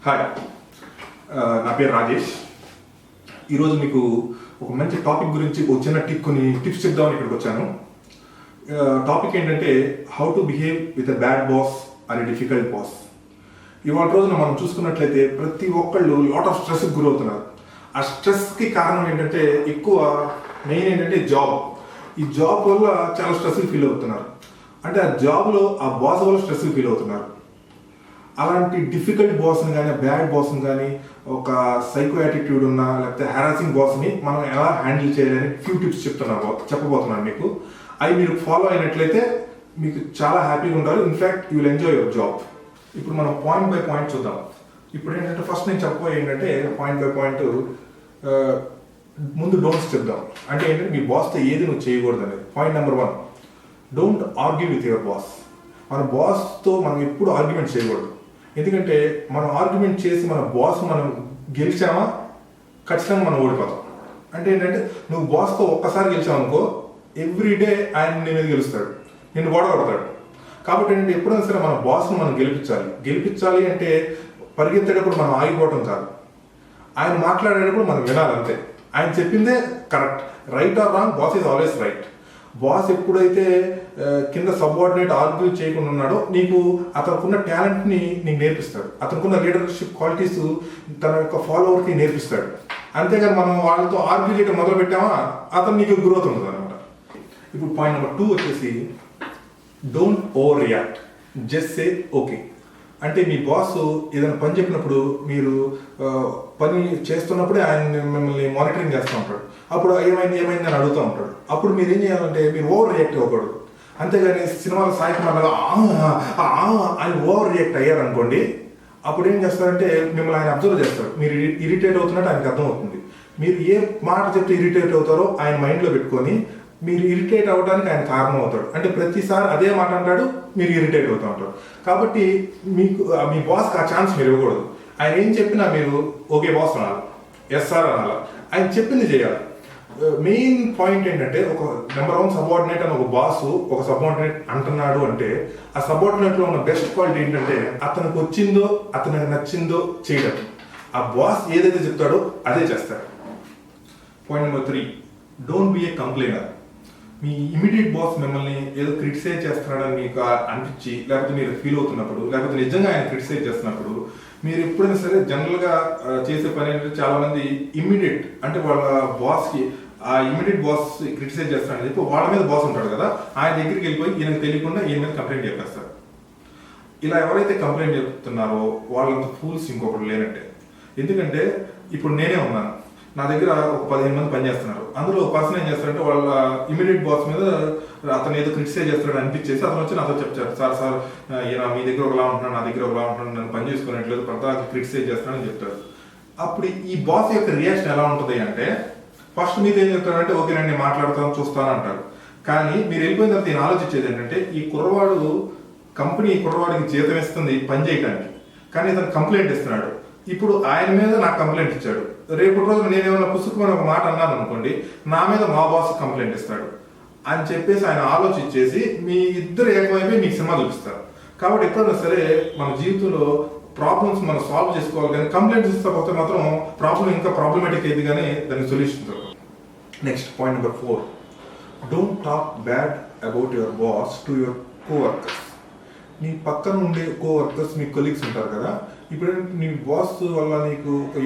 Hi, నా పేరు రాజేష్. ఈరోజు మీకు ఒక మంచి టాపిక్ గురించి ఒక చిన్న కొన్ని టిప్స్ చెప్దామని ఇక్కడికి వచ్చాను. టాపిక్ ఏంటంటే how to behave with a bad boss or a difficult boss. ఇవాళ రోజున మనం చూసుకున్నట్లయితే ప్రతి ఒక్కళ్ళు లాట్ ఆఫ్ స్ట్రెస్కి గురవుతున్నారు. ఆ స్ట్రెస్కి కారణం ఏంటంటే ఎక్కువ మెయిన్ ఏంటంటే జాబ్. ఈ జాబ్ వల్ల చాలా స్ట్రెస్కి ఫీల్ అవుతున్నారు. అంటే ఆ జాబ్లో ఆ బాస్ వల్ల స్ట్రెస్కి ఫీల్ అవుతున్నారు. అలాంటి డిఫికల్ట్ బాస్ని కానీ బ్యాడ్ బాస్ని కానీ ఒక సైకో యాటిట్యూడ్ ఉన్న లేకపోతే హెరాసింగ్ బాస్ని మనం ఎలా హ్యాండిల్ చేయాలని ఫ్యూ టిప్స్ చెప్పబోతున్నాను మీకు. అవి మీరు ఫాలో అయినట్లయితే మీకు చాలా హ్యాపీగా ఉంటారు. In fact you will enjoy your job. ఇప్పుడు మనం పాయింట్ బై పాయింట్ చూద్దాం. ఇప్పుడు ఏంటంటే ఫస్ట్ నేను చెప్పబోయే ఏంటంటే పాయింట్ బై పాయింట్ ముందు డోంట్స్ చెప్దాం. అంటే ఏంటంటే మీ బాస్తో ఏది నువ్వు చేయకూడదు అనేది. Point number 1, don't argue with your boss. మన బాస్తో మనం ఎప్పుడు ఆర్గ్యుమెంట్ చేయకూడదు. ఎందుకంటే మనం ఆర్గ్యుమెంట్ చేసి మన బాస్ మనం గెలిచామా ఖచ్చితంగా మనం ఓడిపోతాం. అంటే ఏంటంటే నువ్వు బాస్తో ఒక్కసారి గెలిచావు అనుకో, ఎవ్రీడే ఆయన నీ మీద గెలుస్తాడు, నిన్ను ఓడగొడతాడు. కాబట్టి ఏంటంటే ఎప్పుడైనా సరే మన బాస్ను మనం గెలిపించాలి అంటే పరిగెత్తేటప్పుడు మనం ఆగిపోవటం కాదు, ఆయన మాట్లాడేటప్పుడు మనం వినాలి అంతే. ఆయన చెప్పిందే correct. Right are wrong, boss is always right. Boss ఎప్పుడైతే కింద సబార్డినేట్ ఆర్గ్యూ చేయకుండా ఉన్నాడో నీకు అతనుకున్న టాలెంట్ని నీకు నేర్పిస్తాడు, అతనుకున్న లీడర్షిప్ క్వాలిటీస్ తన యొక్క ఫాలోవర్కి నేర్పిస్తాడు. అంతేగాని మనం వాళ్ళతో ఆర్గ్యూ చేయడం మొదలు పెట్టామా అతను నీకు గ్రోత్ ఉంటుంది అనమాట. ఇప్పుడు పాయింట్ నెంబర్ 2 వచ్చేసి don't overreact, just say okay. అంటే మీ బాస్ ఏదైనా పని చెప్పినప్పుడు మీరు పని చేస్తున్నప్పుడే ఆయన మిమ్మల్ని మానిటరింగ్ చేస్తూ ఉంటాడు. అప్పుడు ఏమైంది అని అడుగుతూ ఉంటాడు. అప్పుడు మీరు ఏం చేయాలంటే మీరు ఓవర్ రియాక్ట్ అవ్వకూడదు. అంతేగాని సినిమాలో సాయకుమార్లాగా ఆయన ఓవర్ రియాక్ట్ అయ్యారనుకోండి, అప్పుడు ఏం చేస్తారంటే మిమ్మల్ని ఆయన అబ్జర్వ్ చేస్తారు. మీరు ఇరిటేట్ అవుతున్నట్టు ఆయనకు అర్థమవుతుంది. మీరు ఏ మాట చెప్తే ఇరిటేట్ అవుతారో ఆయన మైండ్లో పెట్టుకొని మీరు ఇరిటేట్ అవ్వడానికి ఆయన కారణం అవుతాడు. అంటే ప్రతిసారి అదే మాట అంటాడు, మీరు ఇరిటేట్ అవుతూ ఉంటారు. కాబట్టి మీకు మీ బాస్కి ఆ ఛాన్స్ మీరు ఇవ్వకూడదు. ఆయన ఏం చెప్పినా మీరు ఓకే బాస్ అనాలి, ఎస్ సార్ అనాలి, ఆయన చెప్పింది చేయాలి. మెయిన్ పాయింట్ ఏంటంటే ఒక నెంబర్ 1 సబార్డినేట్ అని ఒక బాస్ ఒక సబార్డినేట్ అంటున్నాడు అంటే ఆ సబార్డినేట్లో ఉన్న బెస్ట్ క్వాలిటీ ఏంటంటే అతనికి వచ్చిందో అతనికి నచ్చిందో చేయడం. ఆ బాస్ ఏదైతే చెప్తాడో అదే చేస్తాడు. Point number 3, don't be a complainer. మీ ఇమీడియట్ బాస్ మిమ్మల్ని ఏదో క్రిటిసైజ్ చేస్తున్నాడని మీకు అనిపించి లేకపోతే మీరు ఫీల్ అవుతున్నప్పుడు లేకపోతే నిజంగా ఆయన క్రిటిసైజ్ చేస్తున్నప్పుడు మీరు ఎప్పుడైనా సరే జనరల్గా చేసే పని ఏంటంటే చాలా మంది ఇమ్మీడియట్ అంటే వాళ్ళ బాస్కి ఆ ఇమ్మీడియట్ బాస్ క్రిటిసైజ్ చేస్తాడని చెప్పి వాళ్ళ మీద బాస్ ఉంటాడు కదా, ఆయన దగ్గరికి వెళ్ళిపోయి ఈయనకు తెలియకుండా ఈయన మీద కంప్లైంట్ చెప్పేస్తారు. ఇలా ఎవరైతే కంప్లైంట్ చెప్తున్నారో వాళ్ళంత ఫూల్స్ ఇంకొకటి లేనంటే. ఎందుకంటే ఇప్పుడు నేనే ఉన్నాను, నా దగ్గర ఒక 15 మంది పనిచేస్తున్నారు. అందులో ఒక పర్సన్ ఏం చేస్తారంటే వాళ్ళ ఇమీడియట్ బాస్ మీద అతను ఏదో క్రిటిసైజ్ చేస్తాడు అనిపించేసి అతను వచ్చి నాతో చెప్తారు, సార్ ఈయన మీ దగ్గర ఒకలా ఉంటున్నాడు, నా దగ్గర ఒకలా ఉంటున్నాడు, నన్ను పని చేసుకునేట్లేదు, ప్రతి క్రిటిసైజ్ చేస్తానని చెప్తాడు. అప్పుడు ఈ బాస్ యొక్క రియాక్షన్ ఎలా ఉంటుంది అంటే ఫస్ట్ మీతో ఏం చెప్తాడంటే ఓకే నేను మాట్లాడతాను చూస్తాను అంటారు. కానీ మీరు వెళ్ళిపోయిన తర్వాత నేను ఆలోచించేది ఏంటంటే ఈ కుర్రవాడు కంపెనీ కుర్రవాడికి జీతం ఇస్తుంది పని చేయడానికి, కానీ ఇతను కంప్లైంట్ ఇస్తున్నాడు. ఇప్పుడు ఆయన మీద నాకు కంప్లైంట్ ఇచ్చాడు, రేపు రోజు నేనేమైనా పుసుకుని ఒక మాట అన్నాను అనుకోండి, నా మీద మా బాస్ కంప్లైంట్ ఇస్తాడు అని చెప్పేసి ఆయన ఆలోచించేసి మీ ఇద్దరు ఏకమైపోయి మీకు సినిమా చూపిస్తారు. కాబట్టి ఎప్పుడైనా సరే మన జీవితంలో ప్రాబ్లమ్స్ మనం సాల్వ్ చేసుకోవాలి, కానీ కంప్లైంట్స్ ఇస్తే మాత్రం ప్రాబ్లం ఇంకా ప్రాబ్లమేటిక్ అయింది కానీ దానికి సొల్యూషన్ దొరకదు. Next point number 4, don't talk bad about your boss to your coworkers. నీ పక్కన ఉండే కోవర్కర్స్ మీ కొలీగ్స్ ఉంటారు కదా, ఇప్పుడు నీ బాస్ వల్ల నీకు ఒక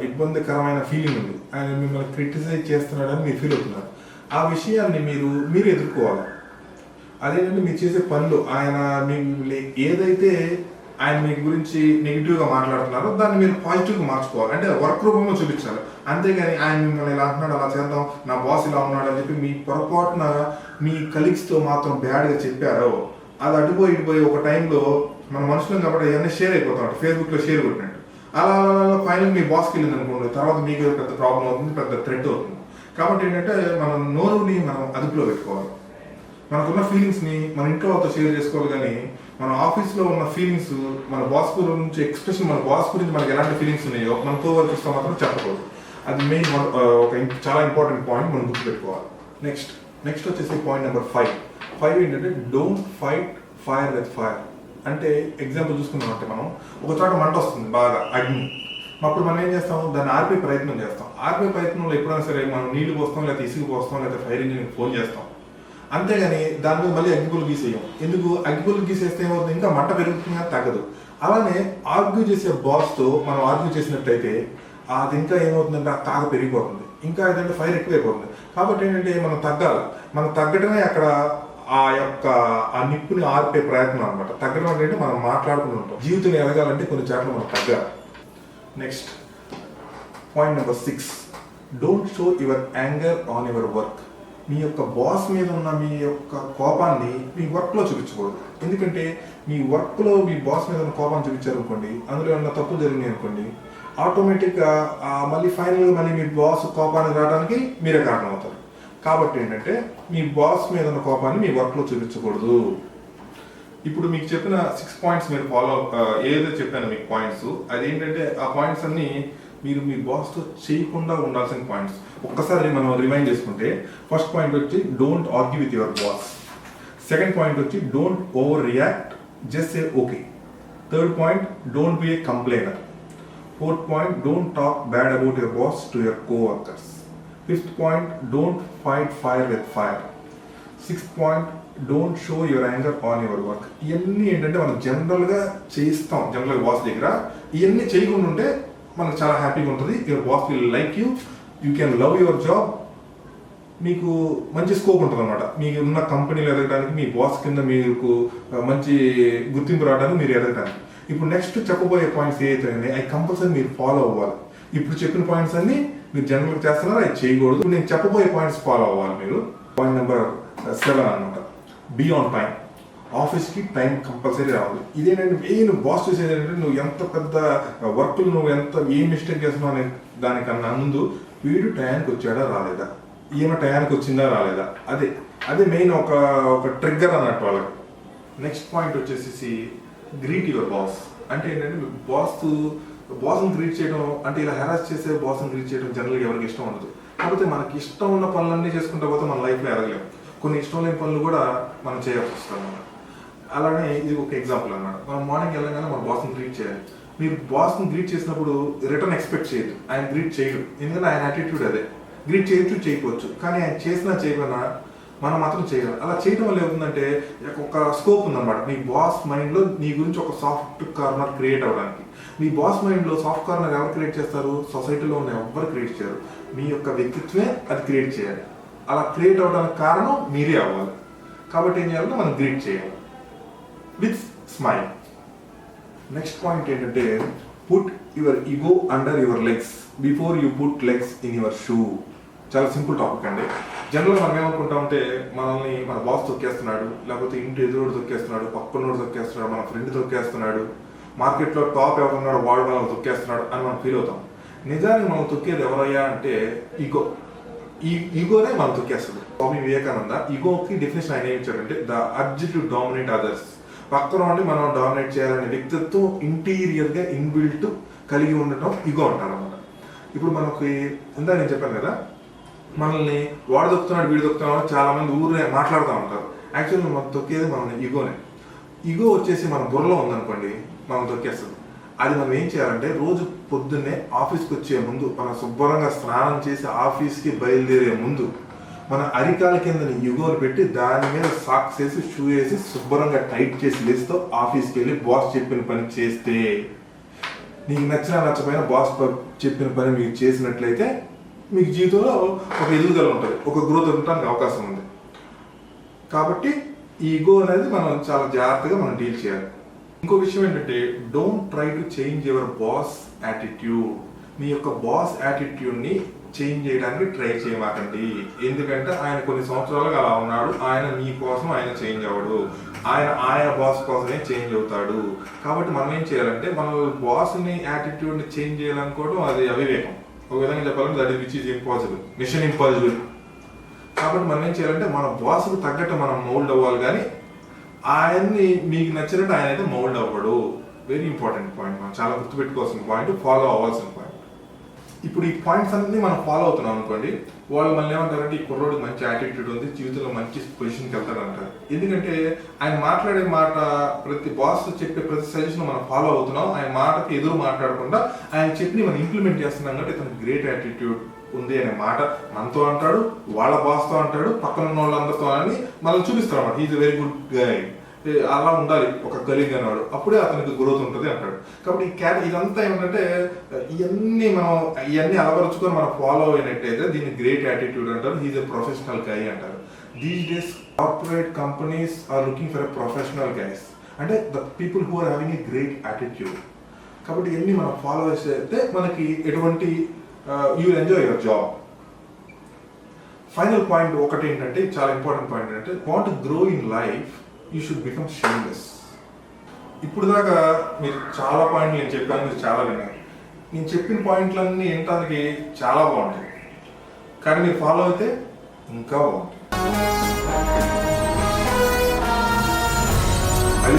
ఇబ్బందికరమైన ఫీలింగ్ ఉంది, ఆయన మిమ్మల్ని క్రిటిసైజ్ చేస్తున్నాడని మీరు ఫీల్ అవుతున్నారు. ఆ విషయాన్ని మీరు ఎదుర్కోవాలి. అదేంటంటే మీరు చేసే పనులు ఆయన ఏదైతే ఆయన మీ గురించి నెగిటివ్గా మాట్లాడుతున్నారో దాన్ని మీరు పాజిటివ్గా మార్చుకోవాలి. అంటే వర్క్ రూపంలో చూపించాలి. అంతేగాని ఆయన మిమ్మల్ని ఇలా అంటున్నాడు అలా చేద్దాం, నా బాస్ ఇలా ఉన్నాడు అని చెప్పి మీ పొరపాటున మీ కలీగ్స్తో మాత్రం బ్యాడ్గా చెప్పారో అది అటుపోయి ఒక టైంలో మన మనుషులం కాబట్టి అవన్నీ షేర్ అయిపోతాం, ఫేస్బుక్లో షేర్ కొట్టినట్టు. అలా ఫైనల్ మీ బాస్కి వెళ్ళింది అనుకోండి, తర్వాత మీకు పెద్ద ప్రాబ్లం అవుతుంది, పెద్ద థ్రెట్ అవుతుంది. కాబట్టి ఏంటంటే మనం నోరుని మనం అదుపులో పెట్టుకోవాలి. మనకున్న ఫీలింగ్స్ని మన ఇంట్లో వాళ్ళతో షేర్ చేసుకోవాలి, కానీ మన ఆఫీస్లో ఉన్న ఫీలింగ్స్ మన బాస్ గురించి ఎక్స్ప్రెషన్ మన బాస్ గురించి మనకి ఎలాంటి ఫీలింగ్స్ ఉన్నాయో మన కోవర్కర్స్తో మాత్రం చెప్పకూడదు. అది మెయిన్ ఒక చాలా ఇంపార్టెంట్ పాయింట్ మనం గుర్తుపెట్టుకోవాలి. నెక్స్ట్ వచ్చేసి పాయింట్ నెంబర్ 5 ఏంటంటే don't fight fire with fire. అంటే ఎగ్జాంపుల్ చూసుకున్నామంటే మనం ఒక చోట మంట వస్తుంది బాగా అగ్ని, అప్పుడు మనం ఏం చేస్తాం, దాన్ని ఆర్పే ప్రయత్నం చేస్తాం. ఆర్పే ప్రయత్నంలో ఎప్పుడైనా సరే మనం నీళ్లు పోస్తాం, లేకపోతే ఇసుగు పోస్తాం, లేకపోతే ఫైర్ ఇంజిన్కి ఫోన్ చేస్తాం. అంతేగాని దాని మీద మళ్ళీ అగ్గిపుల్లు గీసేయం. ఎందుకు? అగ్గిపుల్లు గీసేస్తే ఏమవుతుంది, ఇంకా మంట పెరుగుతుంది, తగ్గదు. అలానే ఆర్గ్యూ చేసే బాస్తో మనం ఆర్గ్యూ చేసినట్టయితే అది ఇంకా ఏమవుతుందంటే ఆ తాగ పెరిగిపోతుంది, ఇంకా ఏదంటే ఫైర్ ఎక్కువైపోతుంది. కాబట్టి ఏంటంటే మనం తగ్గాలి. మనం తగ్గడమే అక్కడ ఆ నిప్పుని ఆర్పే ప్రయత్నం అనమాట. తగ్గడం అంటే మనం మాట్లాడుకుని ఉంటాం. జీవితం ఎదగాలంటే కొన్ని చోట్ల మనం తగ్గాలి. Next point number 6, don't show your anger on your work. మీ యొక్క బాస్ మీద ఉన్న మీ యొక్క కోపాన్ని మీ వర్క్లో చూపించకూడదు. ఎందుకంటే మీ వర్క్లో మీ బాస్ మీద ఉన్న కోపాన్ని చూపించారనుకోండి, అందులో ఏమన్నా తప్పులు జరిగినాయి అనుకోండి, ఆటోమేటిక్గా మళ్ళీ ఫైనల్గా మళ్ళీ మీ బాస్ కోపానికి రావడానికి మీరే కారణం అవుతారు. కాబట్టి ఏంటంటే మీ బాస్ మీద ఉన్న కోపాన్ని మీ వర్క్లో చూపించకూడదు. ఇప్పుడు మీకు చెప్పిన 6 పాయింట్స్ మీరు ఫాలో, ఏదైతే చెప్పాను మీకు పాయింట్స్, అదేంటంటే ఆ పాయింట్స్ అన్ని మీరు మీ బాస్తో చేయకుండా ఉండాల్సిన పాయింట్స్. ఒక్కసారి మనం రిమైండ్ చేసుకుంటే, ఫస్ట్ పాయింట్ వచ్చి don't argue with your boss. Second point వచ్చి don't overreact, just say okay. Third point don't be a complainer. Fourth point don't talk bad about your boss to your coworkers. Fifth point don't fight fire with fire. Sixth point don't show your anger on your work. ఇవన్నీ ఏంటంటే మనం జనరల్గా చేయిస్తాం, జనరల్గా boss దగ్గర. ఇవన్నీ చేయకుండా ఉంటే మనకు చాలా హ్యాపీగా ఉంటుంది. Your boss will like you, you can love your job. మీకు మంచి స్కోప్ ఉంటుంది అనమాట. మీకు ఉన్న కంపెనీలు ఎదగడానికి, మీ బాస్ కింద మీకు మంచి గుర్తింపు రావడానికి, మీరు ఎదగడానికి. ఇప్పుడు నెక్స్ట్ చెప్పబోయే పాయింట్స్ ఏవైతే అవి కంపల్సరీ మీరు ఫాలో అవ్వాలి. ఇప్పుడు చెప్పిన పాయింట్స్ అన్ని మీరు జనరల్గా చేస్తున్నారు, అవి చేయకూడదు. ఇప్పుడు నేను చెప్పబోయే పాయింట్స్ ఫాలో అవ్వాలి మీరు. పాయింట్ నెంబర్ 7 అనమాట, బీ ఆన్ టైం. ఆఫీస్కి టైం కంపల్సరీ రావాలి. ఇదేంటంటే మెయిన్ బాస్ చూసేది ఏంటంటే, నువ్వు ఎంత పెద్ద వర్క్లు నువ్వు ఎంత ఏం మిస్టేక్ చేస్తున్నావు అనే దానికన్నా ముందు వీడు టయానికి వచ్చాడా రాలేదా, ఈమె టయానికి వచ్చిందా రాలేదా, అదే మెయిన్ ఒక ట్రిగ్గర్ అన్నట్టు వాళ్ళకి. నెక్స్ట్ పాయింట్ వచ్చేసి గ్రీట్ యువర్ బాస్. అంటే ఏంటంటే బాస్ని గ్రీట్ చేయడం అంటే ఇలా హెరాస్ చేసే బాస్ని గ్రీట్ చేయడం జనరల్గా ఎవరికి ఇష్టం ఉండదు. కాకపోతే మనకి ఇష్టం ఉన్న పనులన్నీ చేసుకుంటా పోతే మన లైఫ్లో ఎదగలేము. కొన్ని ఇష్టం లేని పనులు కూడా మనం చేయాల్సి వస్తుంది అన్నమాట. అలానే ఇది ఒక ఎగ్జాంపుల్ అన్నమాట. మనం మార్నింగ్ వెళ్ళగానే మన బాస్ని గ్రీట్ చేయాలి. మీరు బాస్ని గ్రీట్ చేసినప్పుడు రిటర్న్ ఎక్స్పెక్ట్ చేయదు, ఆయన గ్రీట్ చేయడు. ఎందుకంటే ఆయన యాటిట్యూడ్ అదే. గ్రీట్ చేయొచ్చు, చేయకపోవచ్చు, కానీ ఆయన చేసినా చేయకపోయినా మనం మాత్రం చేయాలి. అలా చేయడం వల్ల ఏముందంటే ఒక స్కోప్ ఉందన్నమాట. మీ బాస్ మైండ్లో నీ గురించి ఒక సాఫ్ట్ కార్నర్ క్రియేట్ అవ్వడానికి. మీ బాస్ మైండ్లో సాఫ్ట్ కార్నర్ ఎవరు క్రియేట్ చేస్తారు? సొసైటీలో ఉన్న ఎవరు క్రియేట్ చేయరు. మీ యొక్క వ్యక్తిత్వమే అది క్రియేట్ చేయాలి. అలా క్రియేట్ అవ్వడానికి కారణం మీరే అవ్వాలి. కాబట్టి ఏం చేయాలంటే మనం గ్రీట్ చేయాలి విత్ స్మైల్. నెక్స్ట్ పాయింట్ ఏంటంటే put your ego under your legs before you put legs in your shoe. చాలా సింపుల్ టాపిక్ అండి. జనరల్గా మనం ఏమనుకుంటామంటే మనల్ని మన బాస్ తొక్కేస్తున్నాడు, లేకపోతే ఇంటి ఎదురుడు తొక్కేస్తున్నాడు, పక్కనోడు తొక్కేస్తున్నాడు, మన ఫ్రెండ్ తొక్కేస్తున్నాడు, మార్కెట్లో టాప్ ఎవరున్నాడు వాడు మనల్ని తొక్కేస్తున్నాడు అని మనం ఫీల్ అవుతాం. నిజానికి మనం తొక్కేది ఎవరయ్యా అంటే ఈగో. ఈ ఈగోనే మనం తొక్కేస్తుంది. స్వామి వివేకానంద ఈగోకి డెఫినేషన్ ఆయన ఏం ఇచ్చాడంటే the urge to dominate others. పక్కన ఉండి మనం డామినేట్ చేయాలనే వ్యక్తిత్వం ఇంటీరియర్గా ఇన్బిల్ట్ కలిగి ఉండటం ఈగో అంటారు అన్నమాట. ఇప్పుడు మనకి ఇందా నేను చెప్పాను కదా, మనల్ని వాడు దొక్కుతున్నాడు వీడు దొక్కుతున్నాడు చాలా మంది ఊరే మాట్లాడుతూ ఉంటారు. యాక్చువల్లీ మనం తొక్కేది మన ఈగోనే. ఈగో వచ్చేసి మన బుర్రలో ఉందనుకోండి, మనం తొక్కేస్తుంది. అది మనం ఏం చేయాలంటే రోజు పొద్దున్నే ఆఫీస్కి వచ్చే ముందు మనం శుభ్రంగా స్నానం చేసి ఆఫీస్కి బయలుదేరే ముందు మన అరికాల కింద ఈగోని పెట్టి దాని మీద సాక్స్ వేసి షూ వేసి శుభ్రంగా టైట్ చేసి లేస్తూ ఆఫీస్కి వెళ్ళి బాస్ చెప్పిన పని చేస్తే, నీకు నచ్చకపోయినా బాస్ చెప్పిన పని మీకు చేసినట్లయితే మీకు జీవితంలో ఒక ఎదుగుదల ఉంటుంది, ఒక గ్రోత్ ఉండడానికి అవకాశం ఉంది. కాబట్టి ఈ ఈగో అనేది మనం చాలా జాగ్రత్తగా మనం డీల్ చేయాలి. ఇంకో విషయం ఏంటంటే don't try to change your boss attitude. మీ యొక్క బాస్ యాటిట్యూడ్ని చేంజ్ చేయడానికి ట్రై చేయమాకండి. ఎందుకంటే ఆయన కొన్ని సంవత్సరాలుగా అలా ఉన్నాడు, ఆయన మీ కోసం ఆయన చేంజ్ అవ్వడు, ఆయన బాస్ కోసమే చేంజ్ అవుతాడు. కాబట్టి మనం ఏం చేయాలంటే మన బాస్ని యాటిట్యూడ్ని చేంజ్ చేయాలనుకోవడం అది అవివేకం. ఒక విధంగా చెప్పాలంటే that which is impossible, mission impossible. కాబట్టి మనం ఏం చేయాలంటే మన బాస్కు తగ్గట్టు మనం మౌల్డ్ అవ్వాలి, కానీ ఆయన్ని మీకు నచ్చినట్టు ఆయన అయితే మౌల్డ్ అవ్వడు. వెరీ ఇంపార్టెంట్ పాయింట్, మనం చాలా గుర్తుపెట్టుకోవాల్సిన పాయింట్, ఫాలో అవ్వాల్సిన పాయింట్. ఇప్పుడు ఈ పాయింట్స్ అన్ని మనం ఫాలో అవుతున్నాం అనుకోండి, వాళ్ళు మనల్ని ఏమంటారంటే ఈ కుర్రోడికి మంచి యాటిట్యూడ్ ఉంది, జీవితంలో మంచి పొజిషన్కి వెళ్తాడు అంటారు. ఎందుకంటే ఆయన మాట్లాడే మాట, ప్రతి బాస్ చెప్పే ప్రతి సజెషన్ మనం ఫాలో అవుతున్నాం, ఆయన మాటకి ఎదురు మాట్లాడకుండా ఆయన చెప్పి మనం ఇంప్లిమెంట్ చేస్తున్నాం కాబట్టి ఇతను గ్రేట్ యాటిట్యూడ్ ఉంది అనే మాట మనతో అంటాడు, వాళ్ళ బాస్తో అంటాడు, పక్కన ఉన్న వాళ్ళందరితో అని మనం చూపిస్తాం అన్నమాట. He is a very good guy, అలా ఉండాలి ఒక కలీగ్ అనేవాడు, అప్పుడే అతనికి గ్రోత్ ఉంటుంది అంటాడు. కాబట్టి ఇదంతా ఏమంటే ఇవన్నీ అలవరుచుకొని మనం ఫాలో అయినట్టయితే దీన్ని గ్రేట్ యాటిట్యూడ్ అంటారు. హీఈస్ ఎ ప్రొఫెషనల్ గై అంటారు. These days corporate companies are looking for a professional guys, అంటే the people who are having a great attitude. కాబట్టి ఇవన్నీ మనం ఫాలో చేస్తే మనకి ఎటువంటి you will enjoy your job. Final point ఒకటి ఏంటంటే, చాలా ఇంపార్టెంట్ పాయింట్ ఏంటంటే, want to grow in life you should become shameless. ఇప్పుడు దాకా మీరు చాలా పాయింట్లు నేను చెప్పాను, మీరు చాలా విన్నారు. నేను చెప్పిన పాయింట్లన్నీ వినటానికి చాలా బాగుంటాయి, కానీ మీరు ఫాలో అయితే ఇంకా బాగుంటుంది. అది